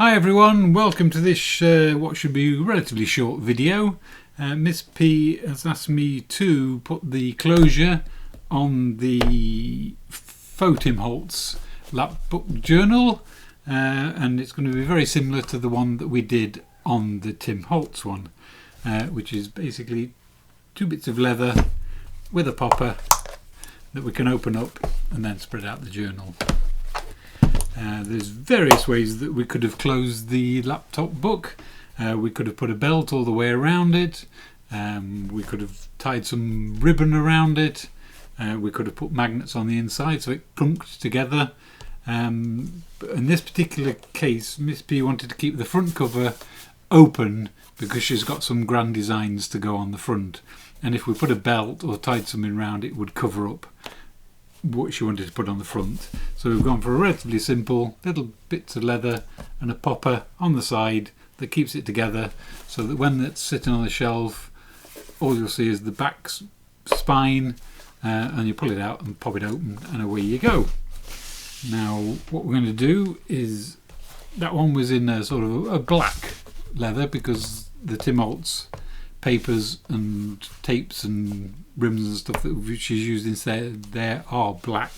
Hi everyone, welcome to this what should be a relatively short video. Miss P has asked me to put the closure on the Tim Holtz lap book journal, and it's going to be very similar to the one that we did on the Tim Holtz one, which is basically two bits of leather with a popper that we can open up and then spread out the journal. There's various ways that we could have closed the laptop book. We could have put a belt all the way around it. We could have tied some ribbon around it. We could have put magnets on the inside so it clunked together. But in this particular case, Miss P wanted to keep the front cover open because she's got some grand designs to go on the front. And if we put a belt or tied something around, it would cover up what she wanted to put on the front. So we've gone for a relatively simple little bits of leather and a popper on the side that keeps it together, so that when it's sitting on the shelf, all you'll see is the back spine, and you pull it out and pop it open and away you go. Now what we're going to do is, that one was in a sort of a black leather because the Tim Holtz papers and tapes and rims and stuff that she's used instead there are black.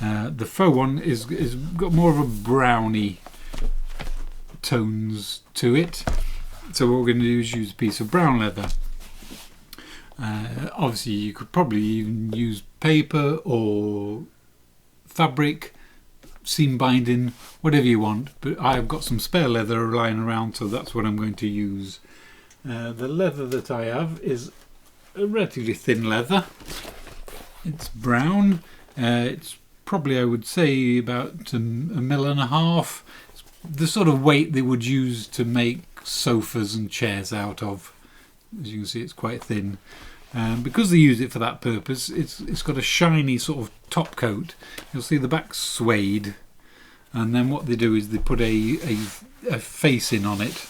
The faux one is got more of a browny tones to it, so what we're going to do is use a piece of brown leather. Obviously you could probably even use paper or fabric, seam binding, whatever you want, but I've got some spare leather lying around, so that's what I'm going to use. The leather that I have is a relatively thin leather. It's brown. It's probably, I would say, about 1.5 mils. It's the sort of weight they would use to make sofas and chairs out of. As you can see, it's quite thin. Because they use it for that purpose, it's got a shiny sort of top coat. You'll see the back suede, and then what they do is they put a facing on it,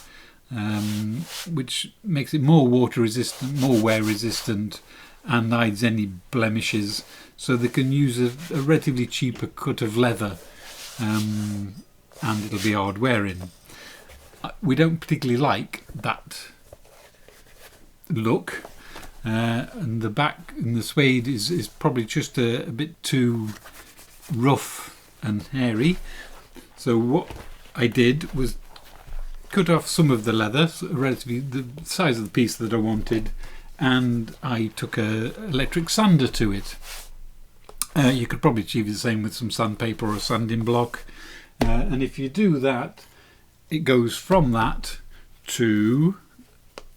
which makes it more water resistant, more wear resistant, and hides any blemishes, so they can use a relatively cheaper cut of leather, and it'll be hard wearing. We don't particularly like that look, and the back and the suede is probably just a bit too rough and hairy, so what I did was cut off some of the leather, relatively the size of the piece that I wanted, and I took a electric sander to it. You could probably achieve the same with some sandpaper or a sanding block, and if you do that, it goes from that to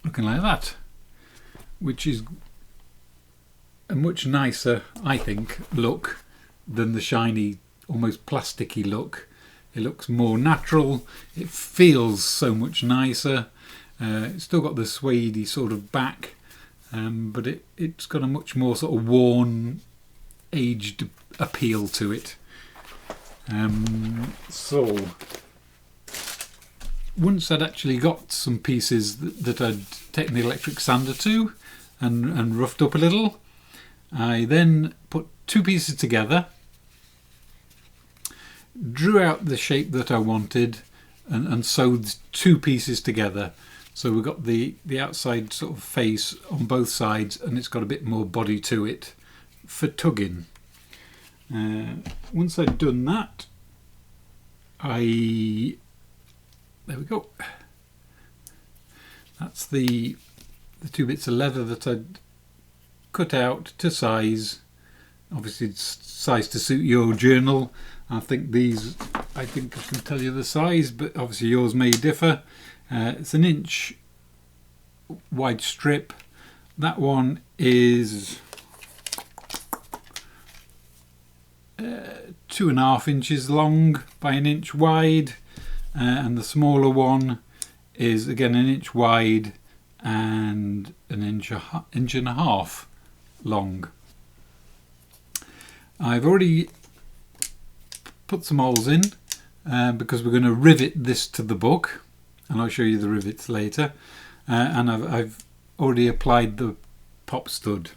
looking like that, which is a much nicer, I think, look than the shiny, almost plasticky look. It looks more natural, it feels so much nicer. It's still got the suedey sort of back, but it's got a much more sort of worn, aged appeal to it. So once I'd actually got some pieces that I'd taken the electric sander to and roughed up a little, I then put two pieces together, drew out the shape that I wanted, and sewed two pieces together, so we've got the outside sort of face on both sides, and it's got a bit more body to it for tugging. Once I'd done that, there we go, that's the two bits of leather that I'd cut out to size. Obviously it's size to suit your journal. I think I can tell you the size, but obviously yours may differ. It's 1 inch wide strip. That one is 2.5 inches long by 1 inch wide, and the smaller one is again 1 inch wide and 1.5 inches long. I've already put some holes in because we're going to rivet this to the book, and I'll show you the rivets later, and I've already applied the pop stud.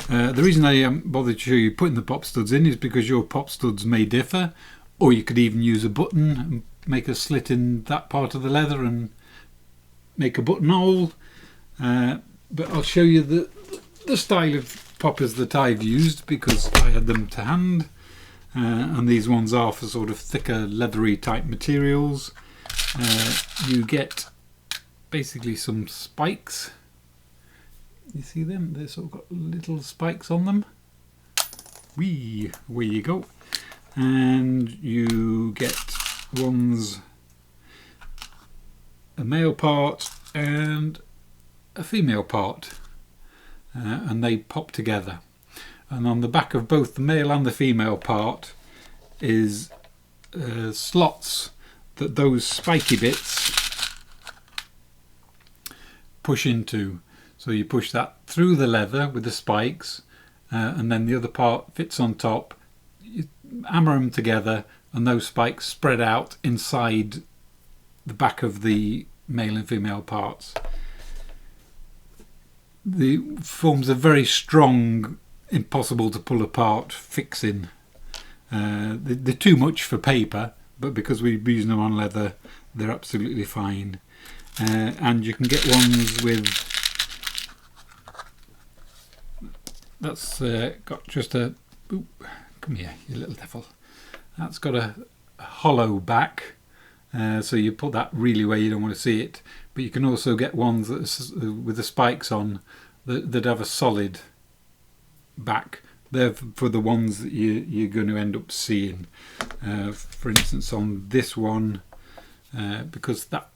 The reason I bothered to show you putting the pop studs in is because your pop studs may differ, or you could even use a button and make a slit in that part of the leather and make a buttonhole. But I'll show you the style of poppers that I've used because I had them to hand. And these ones are for sort of thicker leathery type materials. You get basically some spikes. You see them? They've sort of got little spikes on them. Whee! Where you go. And you get ones, a male part and a female part, and they pop together. And on the back of both the male and the female part is slots that those spiky bits push into. So you push that through the leather with the spikes, and then the other part fits on top. You hammer them together and those spikes spread out inside the back of the male and female parts. It forms a very strong, impossible to pull apart fixing. They're too much for paper, but because we're using them on leather, they're absolutely fine. And you can get ones with that's got just a come here, you little devil. That's got a hollow back, so you put that really where you don't want to see it. But you can also get ones that with the spikes on that have a solid back. They're for the ones that you're going to end up seeing. For instance, on this one, because that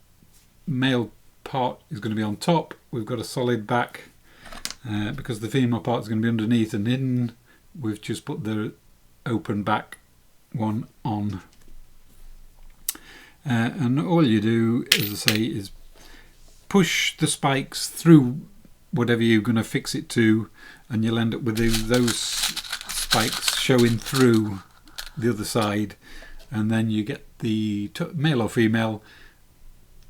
male part is going to be on top, we've got a solid back. Because the female part is going to be underneath and hidden, we've just put the open back one on. And all you do, as I say, is push the spikes through whatever you're going to fix it to, and you'll end up with those spikes showing through the other side. And then you get the male or female,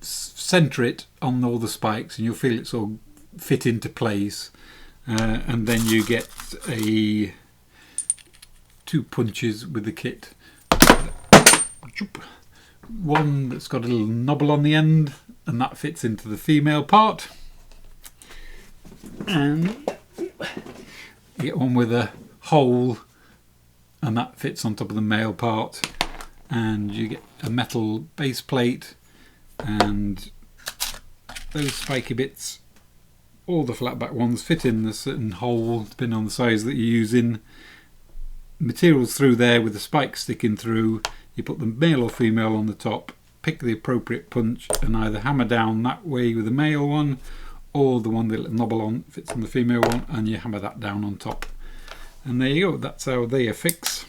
centre it on all the spikes, and you'll feel it sort of fit into place. And then you get two punches with the kit. One that's got a little knobble on the end, and that fits into the female part. And you get one with a hole, and that fits on top of the male part. And you get a metal base plate, and those spiky bits, all the flat back ones, fit in a certain hole depending on the size that you're using. Materials through there with the spikes sticking through. You put the male or female on the top, pick the appropriate punch, and either hammer down that way with the male one, or the one that knobble on fits on the female one, and you hammer that down on top. And there you go. That's how they affix.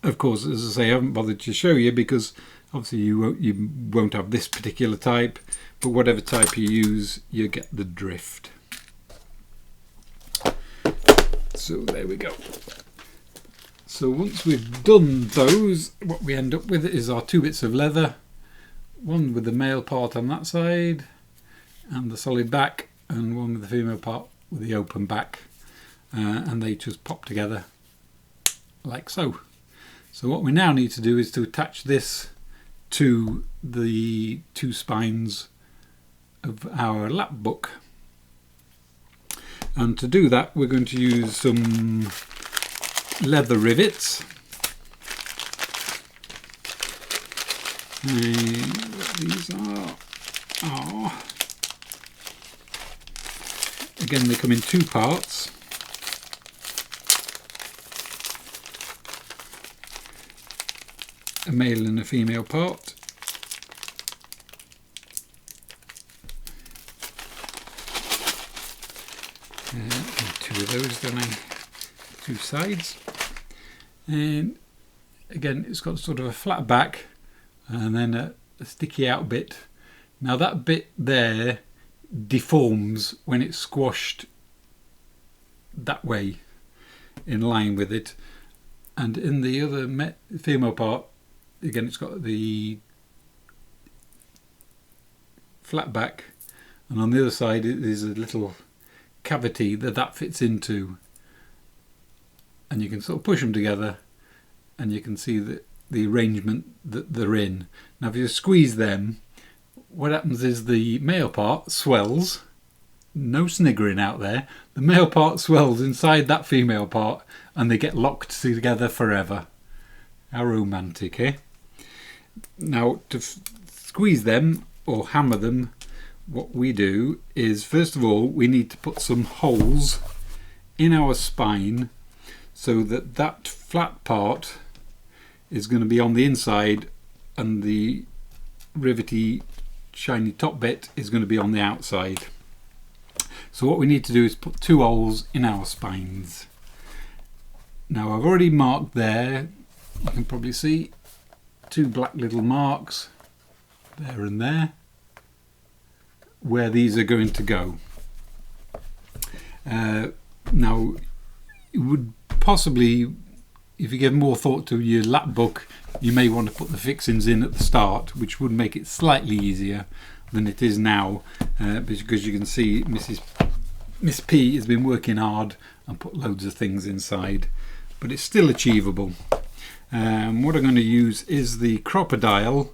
Of course, as I say, I haven't bothered to show you because obviously you won't have this particular type, but whatever type you use, you get the drift. So there we go. So once we've done those, what we end up with is our two bits of leather, one with the male part on that side and the solid back, and one with the female part with the open back, and they just pop together like so. So what we now need to do is to attach this to the two spines of our lap book. And to do that, we're going to use some leather rivets. And what these are again, they come in two parts. A male and a female part. And two of those down two sides. And again, it's got sort of a flat back and then a sticky out bit. Now that bit there deforms when it's squashed that way in line with it, and in the other female part, again, it's got the flat back, and on the other side there's a little cavity that fits into, and you can sort of push them together and you can see that the arrangement that they're in. Now if you squeeze them, what happens is the male part swells. No sniggering out there. The male part swells inside that female part and they get locked together forever. How romantic, eh? Now to squeeze them or hammer them, what we do is first of all we need to put some holes in our spine so that that flat part is going to be on the inside and the rivety shiny top bit is going to be on the outside. So what we need to do is put 2 holes in our spines. Now I've already marked there, you can probably see 2 black little marks there and there where these are going to go. Now you would possibly, if you give more thought to your lap book, you may want to put the fixings in at the start, which would make it slightly easier than it is now, because you can see Miss P has been working hard and put loads of things inside, but it's still achievable. What I'm going to use is the crocodile,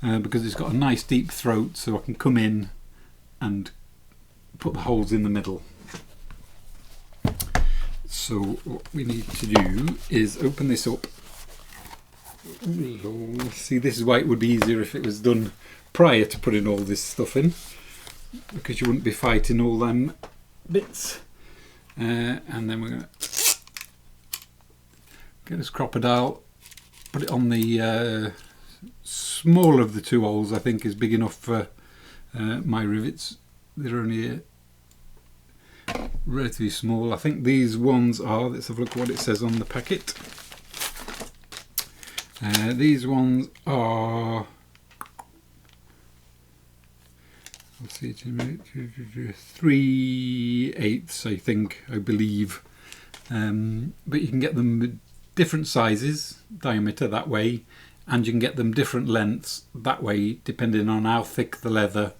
because it's got a nice deep throat, so I can come in and put the holes in the middle. So what we need to do is open this up. See, this is why it would be easier if it was done prior to putting all this stuff in, because you wouldn't be fighting all them bits. And then we're going to get this crocodile, put it on the smaller of the 2 holes. I think is big enough for my rivets. They're only relatively small. I think these ones are, let's have a look at what it says on the packet. These ones are, let's see, 3/8, I think, I believe. But you can get them with different sizes, diameter that way, and you can get them different lengths that way, depending on how thick the leather.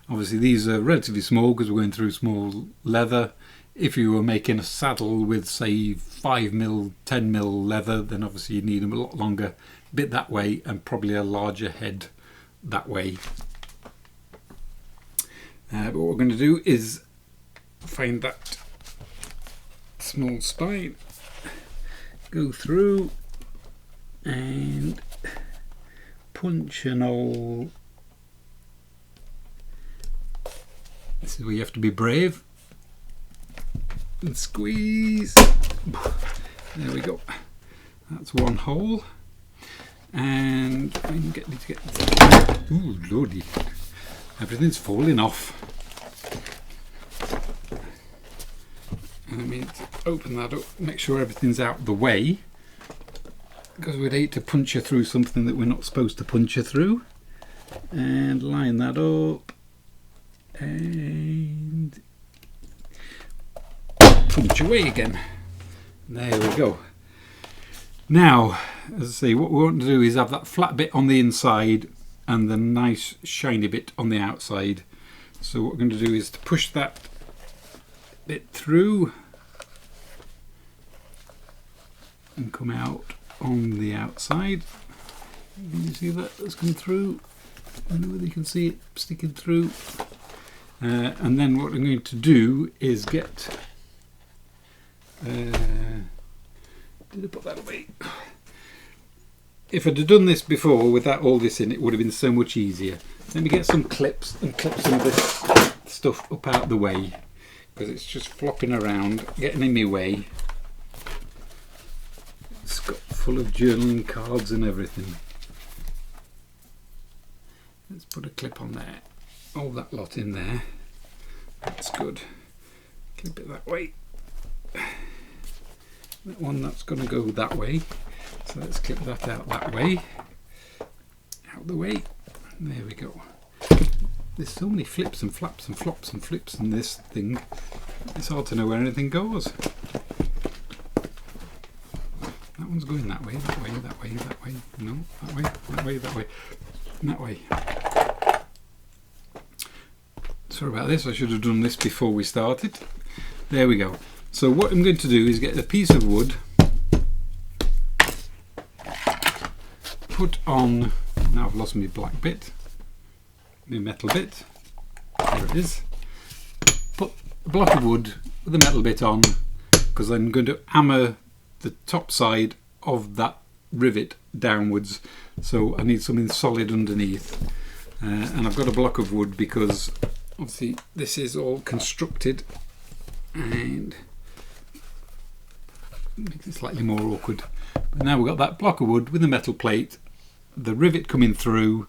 Obviously these are relatively small because we're going through small leather. If you were making a saddle with, say, 5mm, 10mm leather, then obviously you need them a lot longer bit that way and probably a larger head that way. But what we're going to do is find that small spine, go through and punch an hole. This is where you have to be brave and squeeze. There we go. That's one hole, and we need to get. Ooh, lordy! Everything's falling off. And I mean to open that up, make sure everything's out the way, because we'd hate to puncture through something that we're not supposed to puncture through. And line that up. And punch away again. There we go. Now, as I say, what we want to do is have that flat bit on the inside and the nice shiny bit on the outside. So what we're going to do is to push that bit through and come out on the outside. Can you see that? That's come through. I don't know whether you can see it sticking through. And then what I'm going to do is get, did I put that away? If I'd have done this before without all this in, it would have been so much easier. Let me get some clips and clip some of this stuff up out the way, because it's just flopping around, getting in my way. It's got full of journaling cards and everything. Let's put a clip on there. All that lot in there. That's good. Clip it that way. That one, that's going to go that way. So let's clip that out that way. Out the way. There we go. There's so many flips and flaps and flops and flips in this thing. It's hard to know where anything goes. That one's going that way, that way, that way, that way. No, that way, that way, that way, that way. Sorry about this, I should have done this before we started. There we go. So what I'm going to do is get a piece of wood put on, now I've lost my black bit, my metal bit, there it is. Put a block of wood with a metal bit on, because I'm going to hammer the top side of that rivet downwards, so I need something solid underneath. And I've got a block of wood because obviously this is all constructed and makes it slightly more awkward. But now we've got that block of wood with a metal plate, the rivet coming through,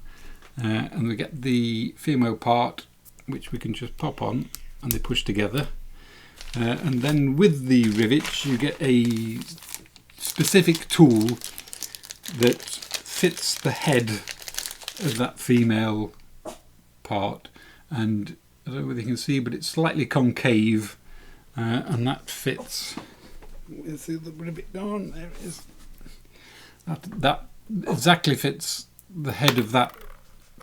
and we get the female part which we can just pop on and they push together. And then with the rivets you get a specific tool that fits the head of that female part, and I don't know whether you can see, but it's slightly concave, and that fits. Where's the other rivet gone? There it is. That exactly fits the head of that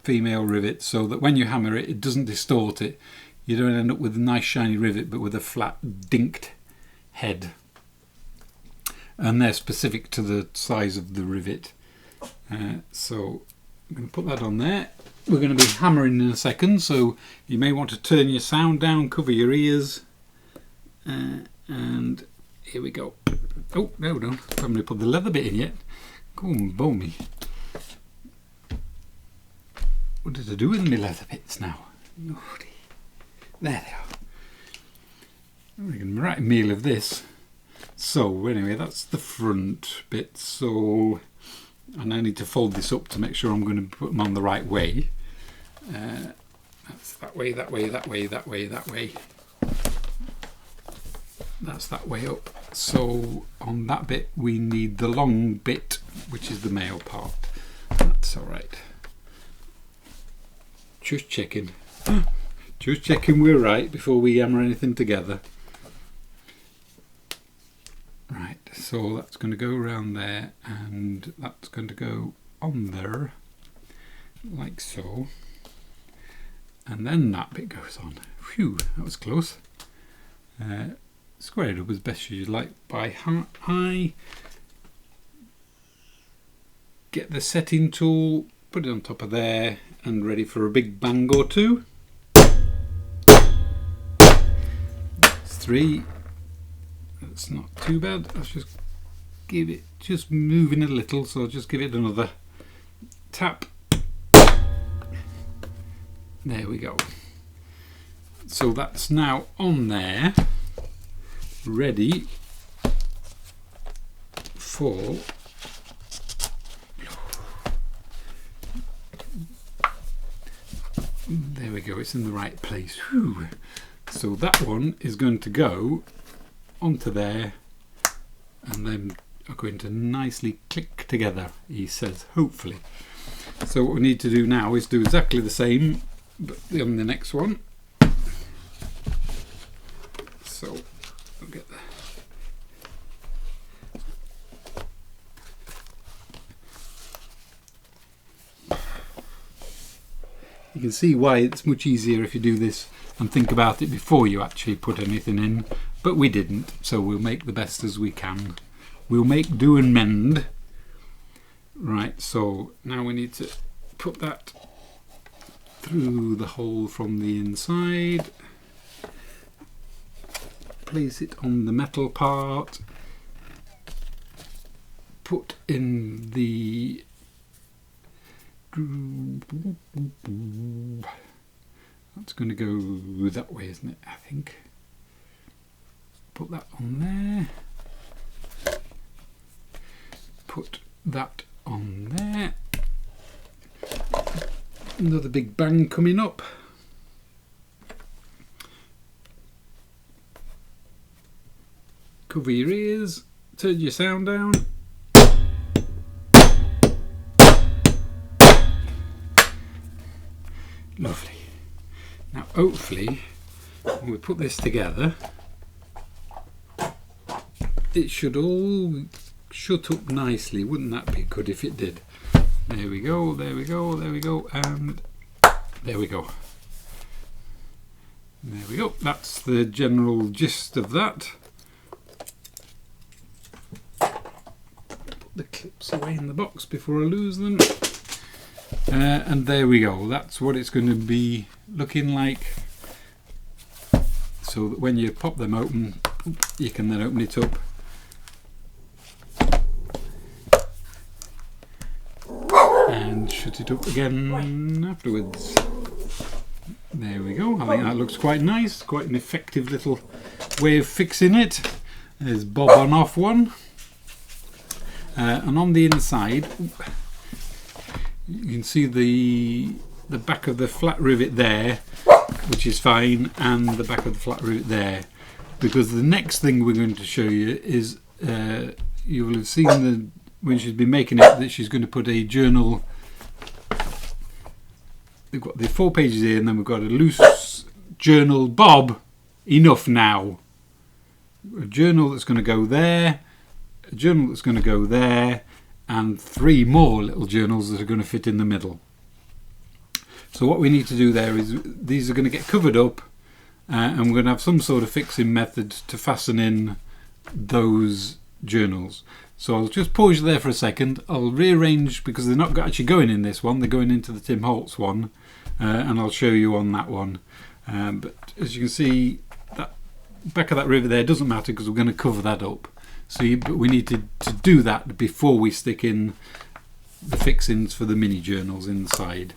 female rivet, so that when you hammer it, it doesn't distort it. You don't end up with a nice shiny rivet, but with a flat, dinked head. And they're specific to the size of the rivet. So I'm going to put that on there. We're going to be hammering in a second, so you may want to turn your sound down, cover your ears, and here we go. Oh, no, I haven't really put the leather bit in yet. Go on, bow me. What did I do with my leather bits now? Naughty. There they are. I'm making a right meal of this. So anyway, that's the front bit. So, and I need to fold this up to make sure I'm going to put them on the right way. That's that way, that way, that way, that way, that way. That's that way up. So on that bit we need the long bit, which is the male part. That's all right. Just checking. Just checking we're right before we hammer anything together. Right, so that's going to go around there, and that's going to go on there, like so. And then that bit goes on. Phew, that was close. Square it up as best as you like by eye. Get the setting tool, put it on top of there, and ready for a big bang or two. That's 3. That's not too bad. Let's just give it, just moving a little, so I'll just give it another tap. There we go. So that's now on there, ready for there we go, it's in the right place. Whew. So that one is going to go onto there, and then are going to nicely click together, he says, hopefully. So what we need to do now is do exactly the same but on the next one. So we'll get there. You can see why it's much easier if you do this and think about it before you actually put anything in, but we didn't, so we'll make the best as we can. We'll make do and mend. Right, so now we need to put that through the hole from the inside, place it on the metal part, put in the that's going to go that way, isn't it? I think. Put that on there. Put that on there. Another big bang coming up. Cover your ears. Turn your sound down. Lovely. Now hopefully when we put this together it should all shut up nicely. Wouldn't that be good if it did? There we go, there we go, there we go, and there we go. There we go. That's the general gist of that. Put put the clips away in the box before I lose them. And there we go. That's what it's going to be looking like. So that when you pop them open, you can then open it up. And shut it up again afterwards. There we go. I think that looks quite nice. Quite an effective little way of fixing it. There's bob on off one. And on the inside, you can see the back of the flat rivet there, which is fine, and the back of the flat rivet there. Because the next thing we're going to show you is, you will have seen when she's been making it, that she's going to put a journal. We've got the 4 pages here, and then we've got a loose journal bob. Enough now. A journal that's going to go there, a journal that's going to go there, and 3 more little journals that are going to fit in the middle. So what we need to do there is, these are going to get covered up, and we're going to have some sort of fixing method to fasten in those journals. So I'll just pause you there for a second. I'll rearrange, because they're not actually going in this one, they're going into the Tim Holtz one, and I'll show you on that one. But as you can see, that back of that rivet there doesn't matter, because we're going to cover that up. But we need to do that before we stick in the fixings for the mini journals inside.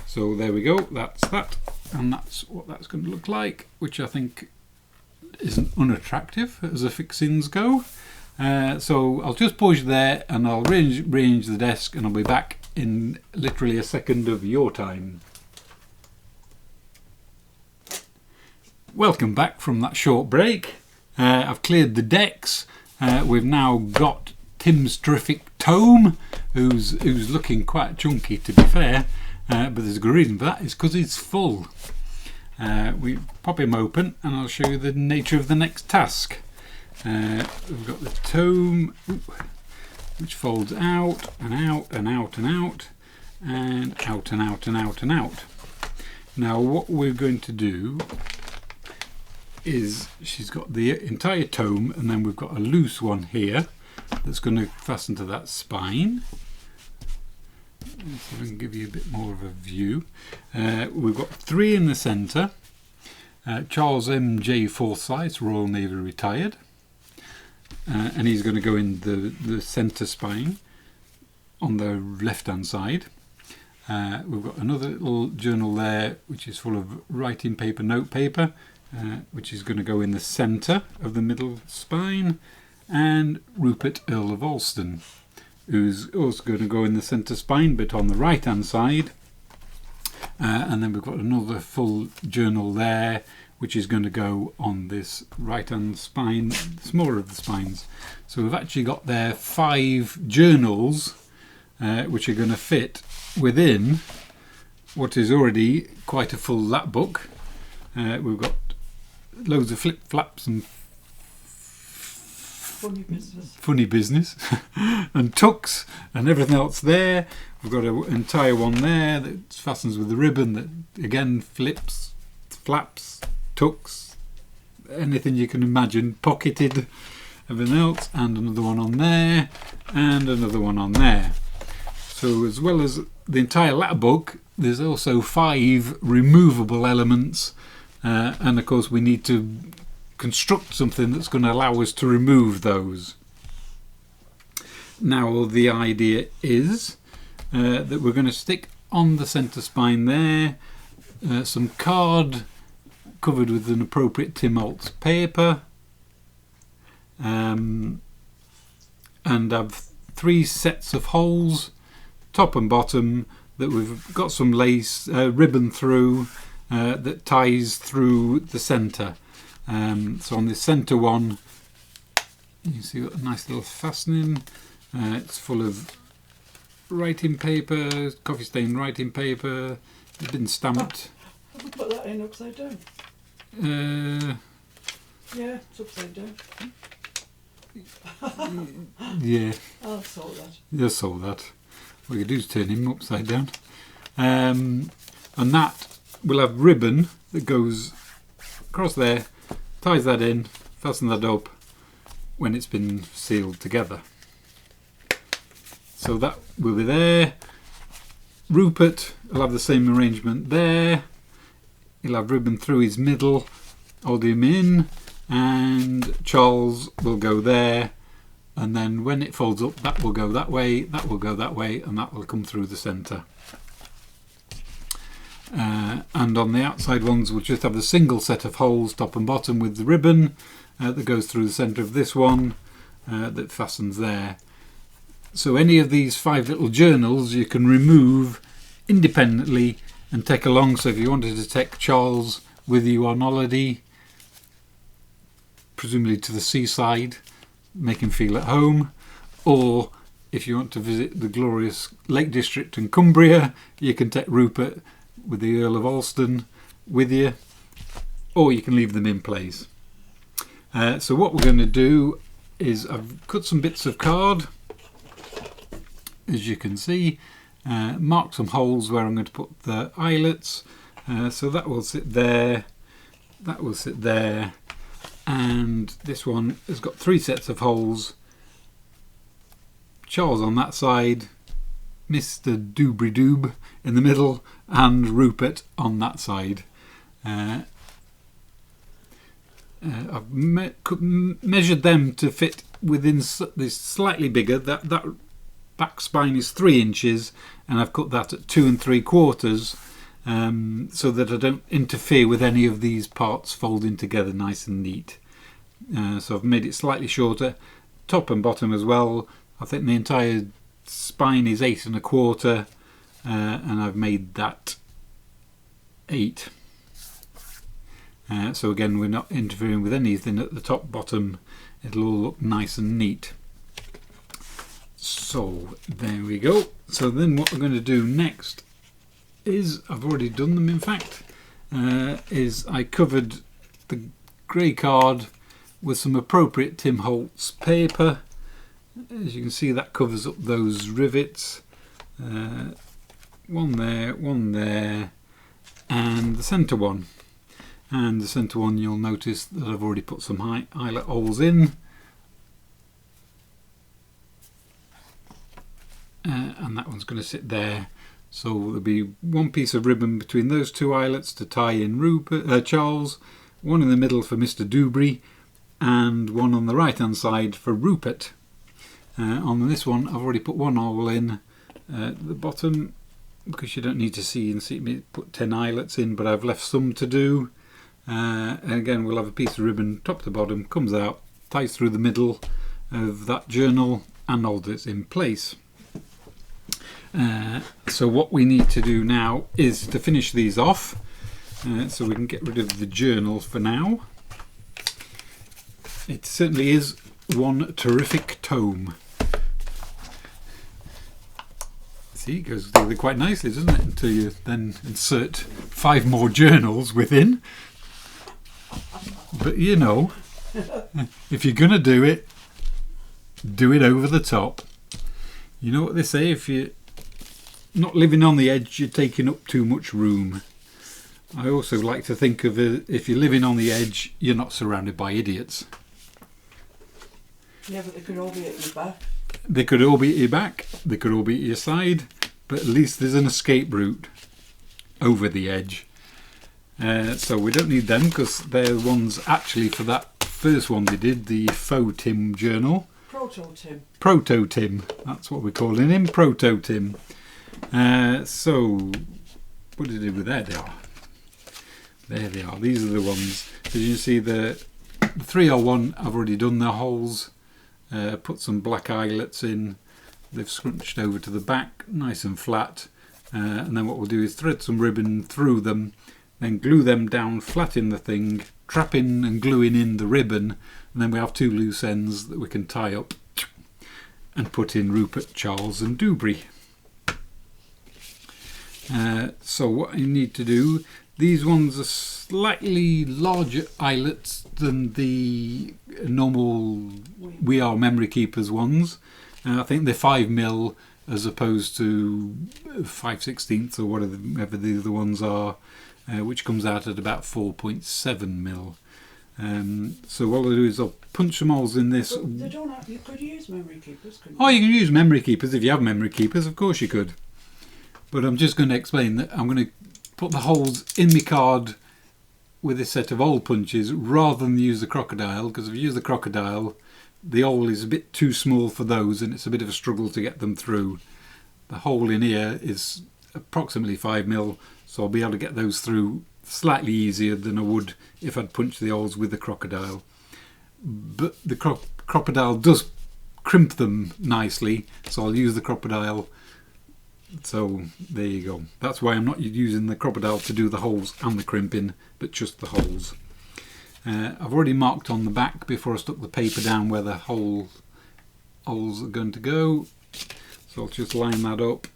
So there we go, that's that, and that's what that's going to look like, which I think isn't unattractive as the fixings go. So I'll just pause you there, and I'll rearrange the desk, and I'll be back in literally a second of your time. Welcome back from that short break. I've cleared the decks. We've now got Tim's terrific Tome, who's looking quite chunky, to be fair, but there's a good reason for that. It's because he's full. We pop him open, and I'll show you the nature of the next task. We've got the Tome, which folds out and out and out and out and out and out and out and out. Now what we're going to do is, she's got the entire Tome, and then we've got a loose one here that's going to fasten to that spine. So I can give you a bit more of a view. We've got 3 in the centre. Charles M.J. Forsyth, Royal Navy retired, and he's going to go in the centre spine on the left hand side. We've got another little journal there, which is full of writing paper, note paper, which is going to go in the centre of the middle spine, and Rupert, Earl of Alston, who's also going to go in the centre spine, but on the right hand side. And then we've got another full journal there, which is going to go on this right hand spine, the smaller of the spines. So we've actually got there 5 journals, which are going to fit within what is already quite a full lap book. We've got loads of flip flaps and funny business and tucks and everything else there. We've got an entire one there that fastens with the ribbon that again flips, flaps, tucks, anything you can imagine, pocketed, everything else, and another one on there and another one on there. So as well as the entire lap book, there's also 5 removable elements, and of course we need to construct something that's going to allow us to remove those. Now the idea is that we're going to stick on the centre spine there some card covered with an appropriate Tim Holtz paper, and have 3 sets of holes, top and bottom, that we've got some lace ribbon through that ties through the centre. So on the centre one, you can see a nice little fastening. It's full of writing paper, coffee stained writing paper. It's been stamped. I could put that in upside down. Yeah, it's upside down. Yeah. I'll solve that. You'll solve that. What you do is turn him upside down. And that will have ribbon that goes across there, ties that in, fasten that up when it's been sealed together. So that will be there. Rupert will have the same arrangement there. He'll have ribbon through his middle, hold him in, and Charles will go there, and then when it folds up, that will go that way, that will go that way, and that will come through the centre. And on the outside ones we'll just have the single set of holes, top and bottom, with the ribbon that goes through the centre of this one that fastens there. So any of these 5 little journals you can remove independently and take along. So if you wanted to take Charles with you on holiday, presumably to the seaside, make him feel at home, or if you want to visit the glorious Lake District in Cumbria, you can take Rupert with the Earl of Alston with you, or you can leave them in place. So what we're going to do is I've cut some bits of card, as you can see, mark some holes where I'm going to put the eyelets, so that will sit there, that will sit there, and this one has got 3 sets of holes. Charles on that side, Mr. Doobry Doob in the middle, and Rupert on that side. I've measured them to fit within this slightly bigger. That back spine is 3 inches, and I've cut that at 2 3/4, so that I don't interfere with any of these parts folding together nice and neat. So I've made it slightly shorter, top and bottom as well. I think the entire spine is 8 1/4, and I've made that 8. So again, we're not interfering with anything at the top, bottom. It'll all look nice and neat. So there we go. So then what we're going to do next is, I've already done them in fact, is I covered the grey card with some appropriate Tim Holtz paper. As you can see, that covers up those rivets. One there, and the centre one. And the centre one, you'll notice that I've already put some eyelet holes in. And that one's going to sit there. So there'll be one piece of ribbon between those 2 eyelets to tie in Charles, one in the middle for Mr. Doobrey, and one on the right hand side for Rupert. On this one I've already put 1 hole in at the bottom, because you don't need to see me put 10 eyelets in, but I've left some to do. And again, we'll have a piece of ribbon top to bottom, comes out, ties through the middle of that journal, and holds it in place. So what we need to do now is to finish these off, so we can get rid of the journal for now. It certainly is one terrific tome. See, it goes together quite nicely, doesn't it? Until you then insert 5 more journals within. But you know, if you're going to do it over the top. You know what they say, if you're not living on the edge, you're taking up too much room. I also like to think of it, if you're living on the edge, you're not surrounded by idiots. Yeah, but they could all be at your back. They could all be at your back, they could all be at your side, but at least there's an escape route over the edge. So we don't need them, because they're the ones actually for that first one they did, the Faux Tim journal. Proto-Tim. Proto-Tim, that's what we're calling him, Proto-Tim. So, what did I do with that? There they are, these are the ones. As you can see, the 301, I've already done their holes, put some black eyelets in, they've scrunched over to the back, nice and flat, and then what we'll do is thread some ribbon through them, then glue them down flat in the thing, trapping and gluing in the ribbon, and then we have 2 loose ends that we can tie up and put in Rupert, Charles and Doobrey. So what you need to do, these ones are slightly larger eyelets than the normal We Are Memory Keepers ones. I think they're 5mm as opposed to 5/16 or whatever the other ones are, which comes out at about 4.7mm. So what I'll do is I'll punch some holes in this. But they don't have, you could use memory keepers, couldn't Oh, you can use memory keepers if you have memory keepers, of course you could. But I'm just going to explain that I'm going to put the holes in my card with a set of hole punches rather than use the crocodile, because if you use the crocodile, the hole is a bit too small for those and it's a bit of a struggle to get them through. The hole in here is approximately 5mm, so I'll be able to get those through slightly easier than I would if I'd punched the holes with the crocodile. But the crocodile does crimp them nicely, so I'll use the crocodile. So there you go. That's why I'm not using the crocodile to do the holes and the crimping, but just the holes. I've already marked on the back before I stuck the paper down where the holes are going to go. So I'll just line that up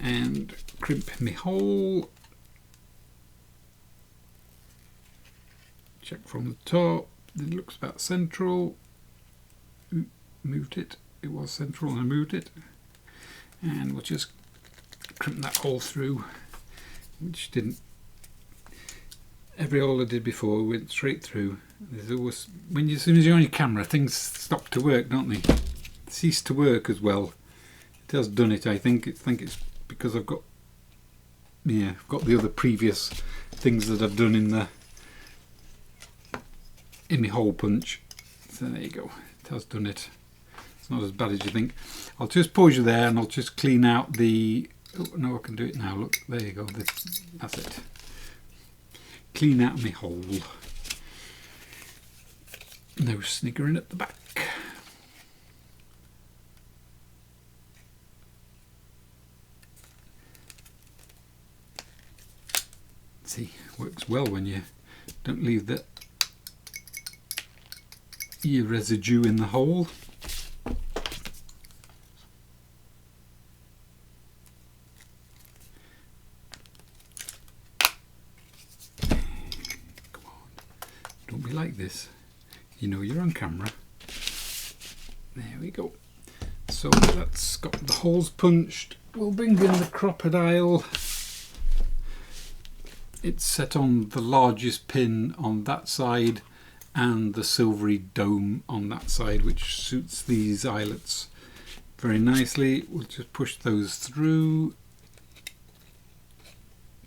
and crimp my hole. Check from the top. It looks about central. Ooh, moved it. It was central and I moved it. And we'll just crimp that hole through, which didn't. Every hole I did before went straight through. There's always, as soon as you're on your camera, things stop to work, don't they? Cease to work as well. It has done it. I think it's because I've got the other previous things that I've done in my hole punch. So there you go. It has done it. It's not as bad as you think. I'll just pause you there and I'll just clean out the. Oh, no, I can do it now. Look, there you go. That's it. Clean out my hole. No sniggering at the back. See, works well when you don't leave your residue in the hole. Don't be like this. You know you're on camera. There we go. So that's got the holes punched. We'll bring in the crocodile. It's set on the largest pin on that side and the silvery dome on that side, which suits these eyelets very nicely. We'll just push those through.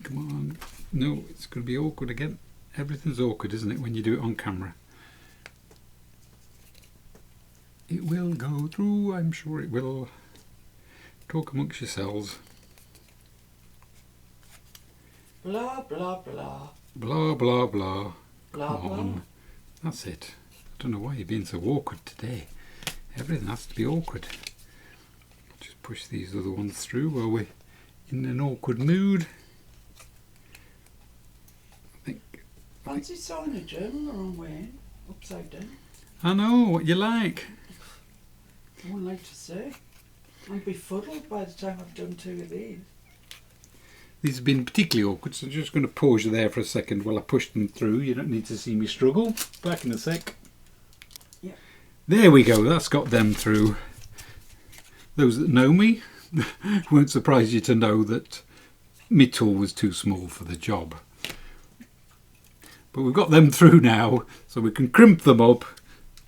Come on. No, it's going to be awkward again. Everything's awkward, isn't it, when you do it on camera? It will go through, I'm sure it will. Talk amongst yourselves. Blah, blah, blah. Blah, blah, blah. Blah, Come blah. on. That's it. I don't know why you're being so awkward today. Everything has to be awkward. Just push these other ones through while we're in an awkward mood. Fancy selling a journal the wrong way, upside down. I know what you like. I wouldn't like to say. I'm befuddled by the time I've done 2 of these. These have been particularly awkward, so I'm just going to pause you there for a second while I push them through. You don't need to see me struggle. Back in a sec. Yeah. There we go, that's got them through. Those that know me won't surprise you to know that my tool was too small for the job. But we've got them through now, so we can crimp them up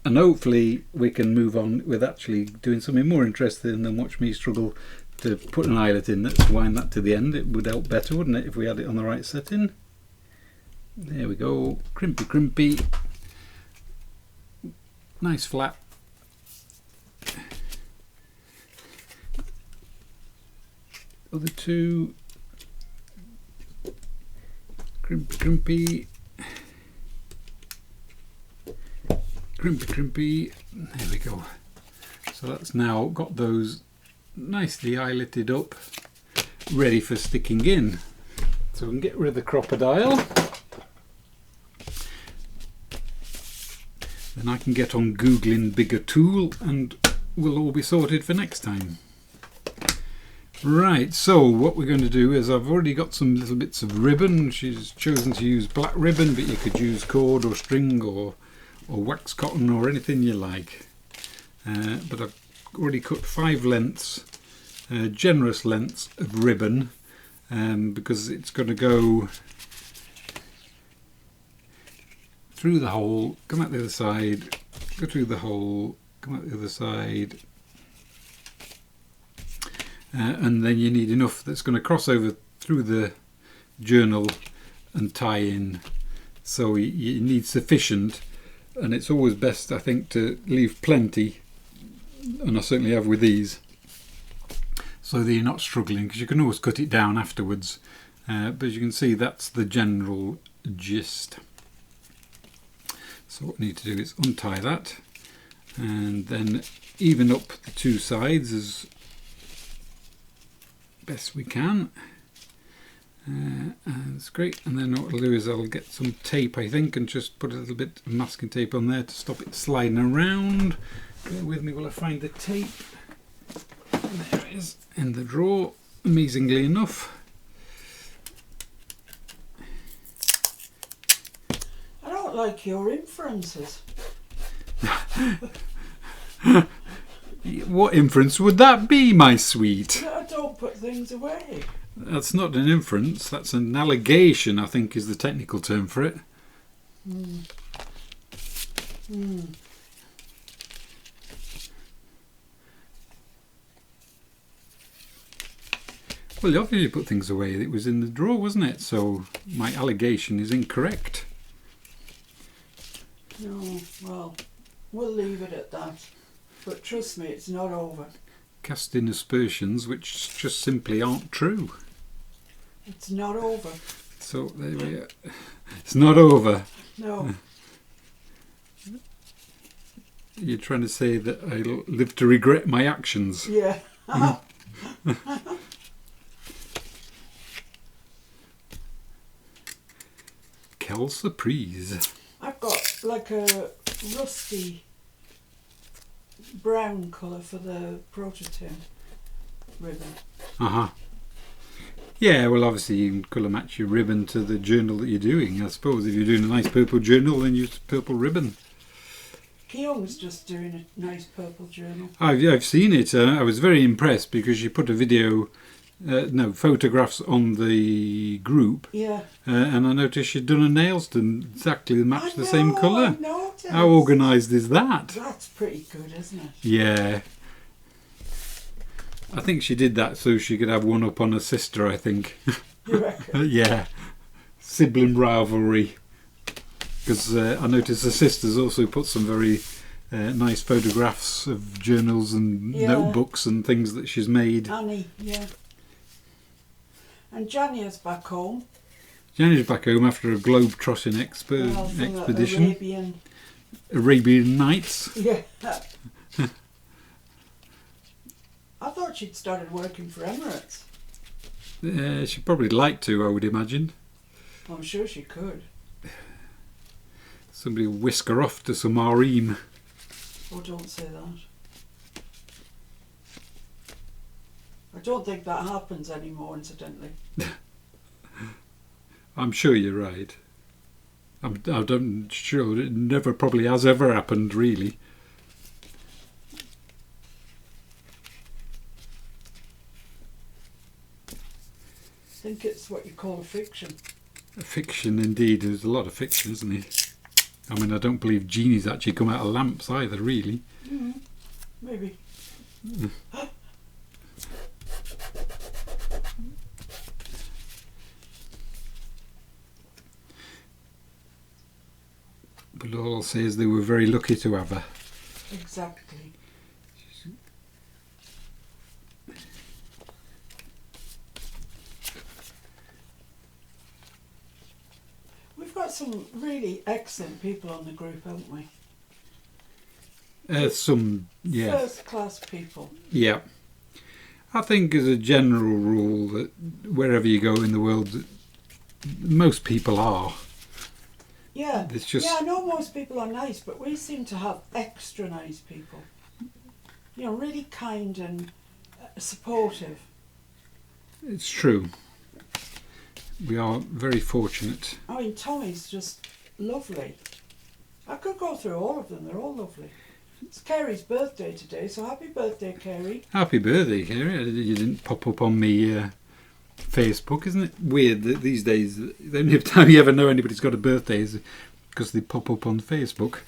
and hopefully we can move on with actually doing something more interesting than watch me struggle to put an eyelet in. Let's wind that to the end. It would help better, wouldn't it, if we had it on the right setting. There we go. Crimpy, crimpy. Nice flat. Other two. Crimpy, crimpy. Crimpy, crimpy. There we go. So that's now got those nicely eyeletted up, ready for sticking in. So we can get rid of the crocodile. Then I can get on Googling bigger tool and we'll all be sorted for next time. Right, so what we're going to do is I've already got some little bits of ribbon. She's chosen to use black ribbon, but you could use cord or string or wax cotton or anything you like. But I've already cut 5 lengths, generous lengths of ribbon, because it's going to go through the hole, come out the other side, go through the hole, come out the other side, and then you need enough that's going to cross over through the journal and tie in. So you need sufficient, and it's always best, I think, to leave plenty, and I certainly have with these, so that you're not struggling, because you can always cut it down afterwards. But as you can see, that's the general gist. So what we need to do is untie that, and then even up the two sides as best we can. And it's great. And then what I'll do is I'll get some tape, I think, and just put a little bit of masking tape on there to stop it sliding around. Bear with me while I find the tape. And there it is in the drawer, amazingly enough. I don't like your inferences. What inference would that be, my sweet? I don't put things away. That's not an inference, that's an allegation, I think is the technical term for it. Well, you obviously put things away. It was in the drawer, wasn't it? So my allegation is incorrect. No, well, we'll leave it at that. But trust me, it's not over. Casting aspersions which just simply aren't true. It's not over. So there we are. It's not over. No. You're trying to say that I'll live to regret my actions. Yeah. Quelle surprise. I've got like a rusty brown colour for the prototype ribbon. Yeah, well, obviously you can colour match your ribbon to the journal that you're doing. I suppose if you're doing a nice purple journal, then use purple ribbon. Keong's just doing a nice purple journal. I've seen it. I was very impressed because she put a video, photographs on the group. Yeah. And I noticed she'd done her nails to exactly match the same colour. I noticed. How organised is that? That's pretty good, isn't it? Yeah. I think she did that so she could have one up on her sister, I think. You reckon? Yeah. Sibling rivalry. Because I noticed her sister's also put some very nice photographs of journals and notebooks and things that she's made. Annie, yeah. And Jania's back home. Jania's back home after a globe-trotting expedition. Arabian Nights. Yeah. I thought she'd started working for Emirates. She'd probably like to, I would imagine. I'm sure she could. Somebody will whisk her off to some harem. Oh, don't say that. I don't think that happens anymore, incidentally. I'm sure you're right. I'm sure it never probably has ever happened, really. I think it's what you call a fiction. A fiction, indeed. There's a lot of fiction, isn't there? I mean, I don't believe genies actually come out of lamps either, really. Maybe. But all I'll say is they were very lucky to have her. Exactly. We've got some really excellent people on the group, haven't we? Some, yeah. First class people. Yeah. I think as a general rule that wherever you go in the world, most people are. Yeah. It's just, yeah, I know most people are nice, but we seem to have extra nice people. You know, really kind and supportive. it's true. We are very fortunate. I mean, Tommy's just lovely. I could go through all of them, they're all lovely. It's Kerry's birthday today, so happy birthday, Kerry. Happy birthday, Kerry. You didn't pop up on me Facebook. Isn't it weird that these days the only time you ever know anybody's got a birthday is because they pop up on Facebook.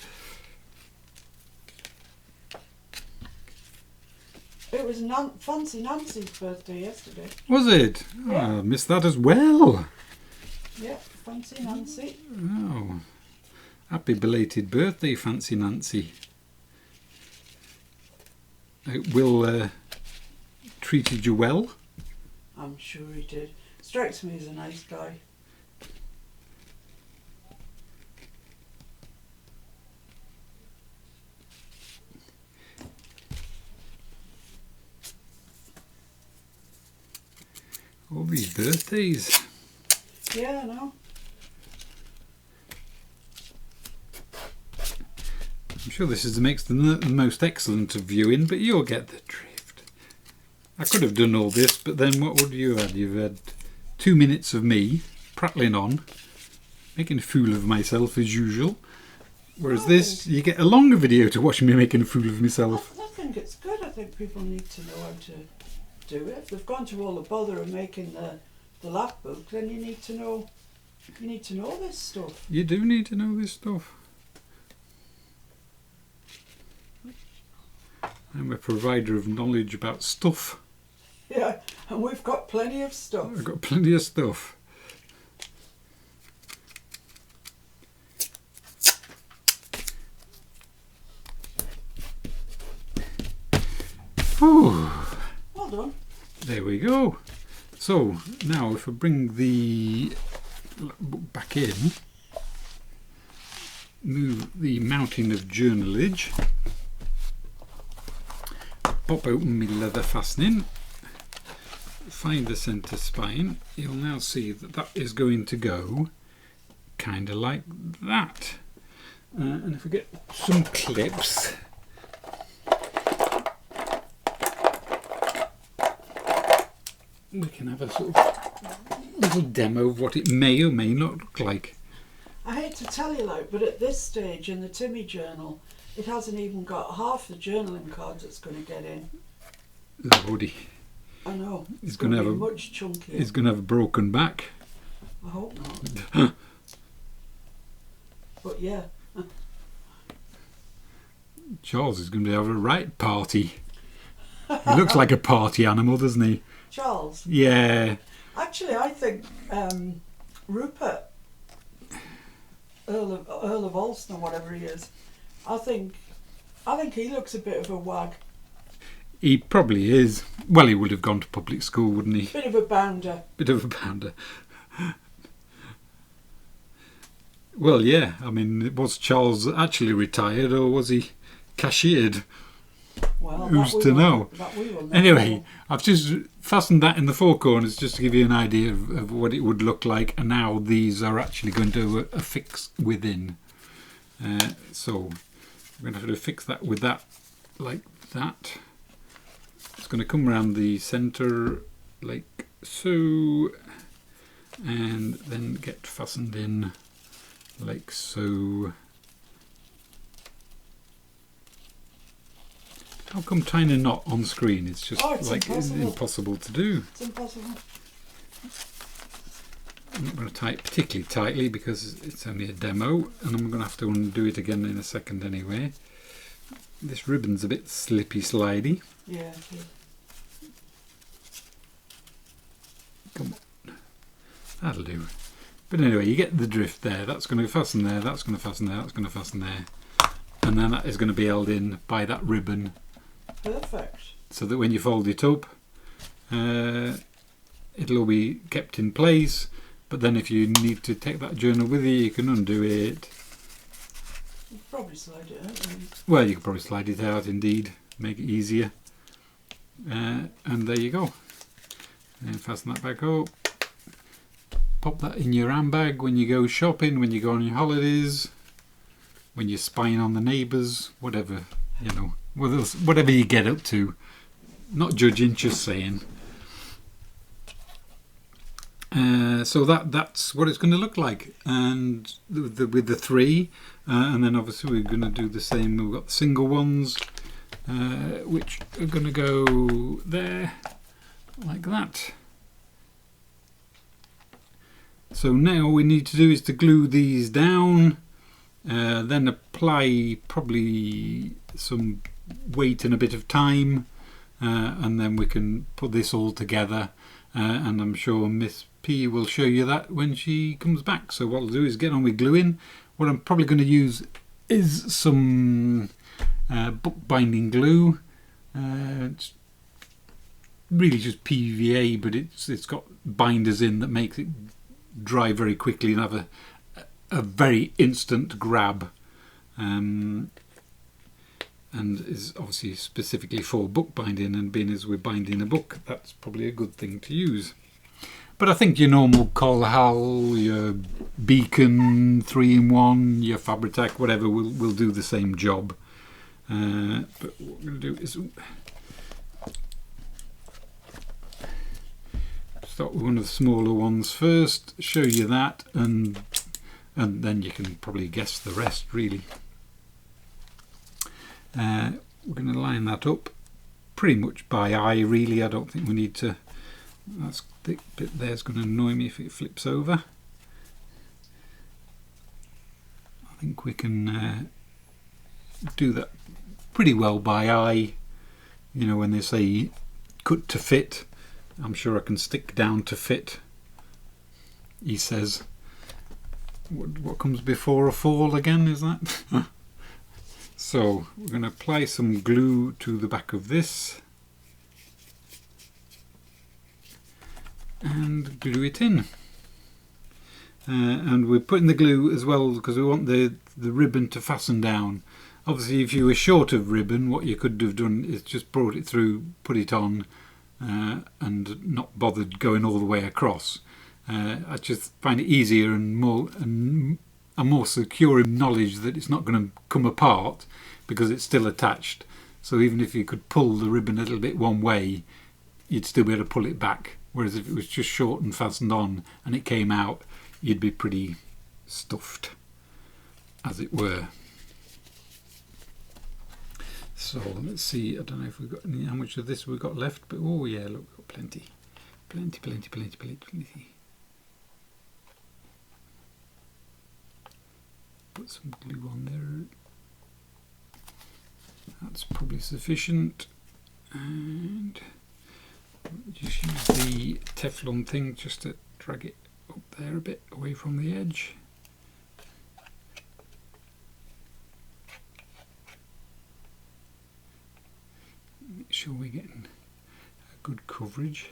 It was Fancy Nancy's birthday yesterday. Was it? Yeah. Oh, I missed that as well. Yeah, Fancy Nancy. Oh, happy belated birthday, Fancy Nancy. Will treated you well? I'm sure he did. Strikes me as a nice guy. All these birthdays. Yeah, I know. I'm sure this makes the most excellent of viewing, but you'll get the drift. I could have done all this, but then what would you have had? You've had 2 minutes of me prattling on, making a fool of myself as usual. Whereas this, you get a longer video to watch me making a fool of myself. I think it's good. I think people need to know how to do it. If they've gone to all the bother of making the lap book, then you need to know this stuff. You do need to know this stuff. I'm a provider of knowledge about stuff. Yeah, and we've got plenty of stuff. I've got plenty of stuff. Oh, Well done. there we go. So now if I bring the book back in, move the mounting of journalage, pop open my leather fastening, find the centre spine, you'll now see that that is going to go kind of like that. And if we get some clips, we can have a sort of little demo of what it may or may not look like. I hate to tell you, but at this stage in the Timmy journal, it hasn't even got half the journaling cards it's going to get in. Lordy. I know. He's going to have be much chunkier. He's going to have a broken back. I hope not. But yeah. Charles is going to have a right party. He looks like a party animal, doesn't he? Charles? Yeah. Actually, I think Rupert, Earl of Ulster, or whatever he is, I think he looks a bit of a wag. He probably is. Well, he would have gone to public school, wouldn't he? Bit of a bounder. Bit of a bounder. Well, yeah. I mean, was Charles actually retired or was he cashiered? Well, who's to know? That we will know. Anyway, I've just fastened that in the four corners just to give you an idea of what it would look like and how these are actually going to affix within. So we're going to have to fix that with that like that. It's going to come around the centre like so and then get fastened in like so. How come tying a knot on screen? It's just it's impossible to do. It's impossible. I'm not going to tie it particularly tightly because it's only a demo and I'm going to have to undo it again in a second anyway. This ribbon's a bit slippy slidey. Yeah. Come on. That'll do. But anyway, you get the drift there. That's going to fasten there, that's going to fasten there, that's going to fasten there. And then that is going to be held in by that ribbon. Perfect. So that when you fold it up, it'll all be kept in place. But then if you need to take that journal with you, you can undo it. You could probably slide it out. Well, you could probably slide it out indeed, make it easier. And there you go. And fasten that back up. Pop that in your handbag when you go shopping, when you go on your holidays, when you're spying on the neighbours, whatever, you know, whatever you get up to. Not judging, just saying. So that's what it's going to look like, and with the three, and then obviously we're going to do the same. We've got the single ones, which are going to go there, like that. So now all we need to do is to glue these down, then apply probably some weight and a bit of time, and then we can put this all together, and I'm sure Miss P will show you that when she comes back. So what I'll do is get on with gluing. What I'm probably going to use is some bookbinding glue. It's really just PVA, but it's got binders in that makes it dry very quickly and have a very instant grab, and is obviously specifically for bookbinding, and being as we're binding a book, that's probably a good thing to use. But I think your normal Colhal, your Beacon 3-in-1, your Fabri-Tac, whatever, will do the same job. But what we're going to do is start with one of the smaller ones first, show you that, and then you can probably guess the rest, really. We're going to line that up pretty much by eye, really. I don't think we need to. That thick bit there's going to annoy me if it flips over. I think we can do that pretty well by eye. You know, when they say cut to fit, I'm sure I can stick down to fit. He says, what comes before a fall again, is that? So we're going to apply some glue to the back of this and glue it in. And we're putting the glue as well because we want the ribbon to fasten down. Obviously, if you were short of ribbon, what you could have done is just brought it through, put it on, and not bothered going all the way across. I just find it easier and a more secure knowledge that it's not going to come apart because it's still attached. So even if you could pull the ribbon a little bit one way, you'd still be able to pull it back. Whereas if it was just short and fastened on and it came out, you'd be pretty stuffed, as it were. So let's see, I don't know if we've got any, how much of this we've got left, but oh yeah, look, we've got plenty. Put some glue on there. That's probably sufficient. And just use the Teflon thing just to drag it up there a bit away from the edge. Make sure we're getting a good coverage.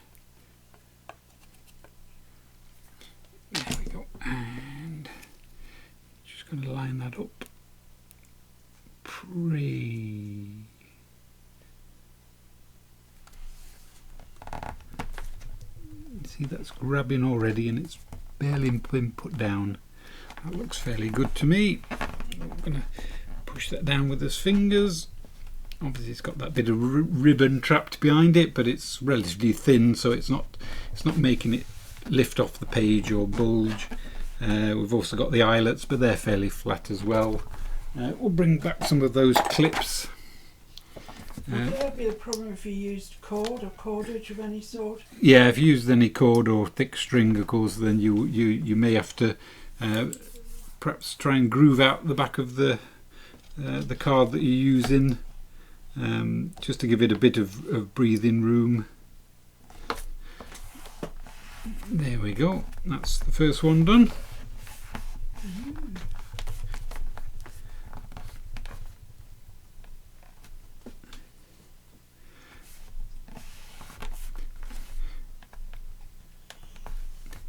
There we go. And just going to line that up. See, that's grabbing already and it's barely been put down. That looks fairly good to me. I'm going to push that down with his fingers. Obviously it's got that bit of ribbon trapped behind it, but it's relatively thin, so it's not making it lift off the page or bulge. We've also got the eyelets, but they're fairly flat as well. We'll bring back some of those clips. Would there be a problem if you used cord or cordage of any sort? Yeah, if you used any cord or thick string, of course, then you may have to perhaps try and groove out the back of the card that you're using, just to give it a bit of breathing room. There we go. That's the first one done.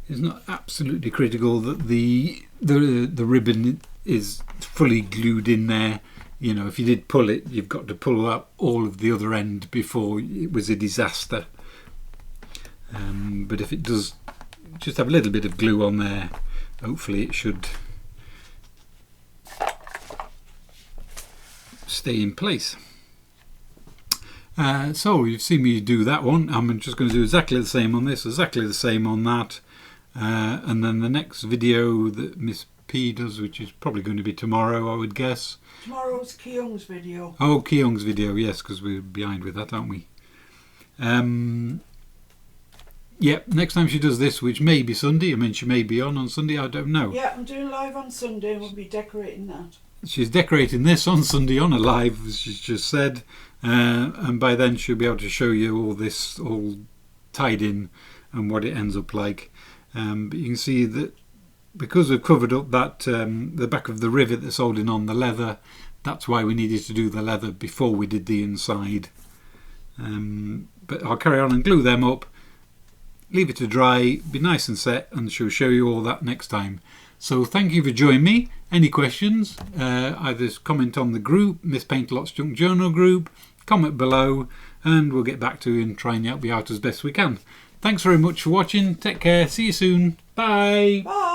It's not absolutely critical that the ribbon is fully glued in there. You know, if you did pull it, you've got to pull up all of the other end before it was a disaster. But if it does just have a little bit of glue on there, hopefully it should stay in place. So you've seen me do that one. I'm just going to do exactly the same on this, exactly the same on that. And then the next video that Miss P does, which is probably going to be tomorrow, I would guess. Tomorrow's Kyung's video. Oh, Kyung's video, yes, because we're behind with that, aren't we? Yep, next time she does this, which may be Sunday, I mean she may be on Sunday, I don't know. Yeah, I'm doing live on Sunday and we'll be decorating that. She's decorating this on Sunday on a live, as she's just said, and by then she'll be able to show you all this all tied in and what it ends up like. But you can see that because we've covered up that the back of the rivet that's holding on the leather, that's why we needed to do the leather before we did the inside. But I'll carry on and glue them up, leave it to dry, be nice and set, and she'll show you all that next time. So thank you for joining me. Any questions, either comment on the group, Miss Painterlot's Junk Journal group, comment below, and we'll get back to you and try and help you out as best we can. Thanks very much for watching. Take care. See you soon. Bye. Bye.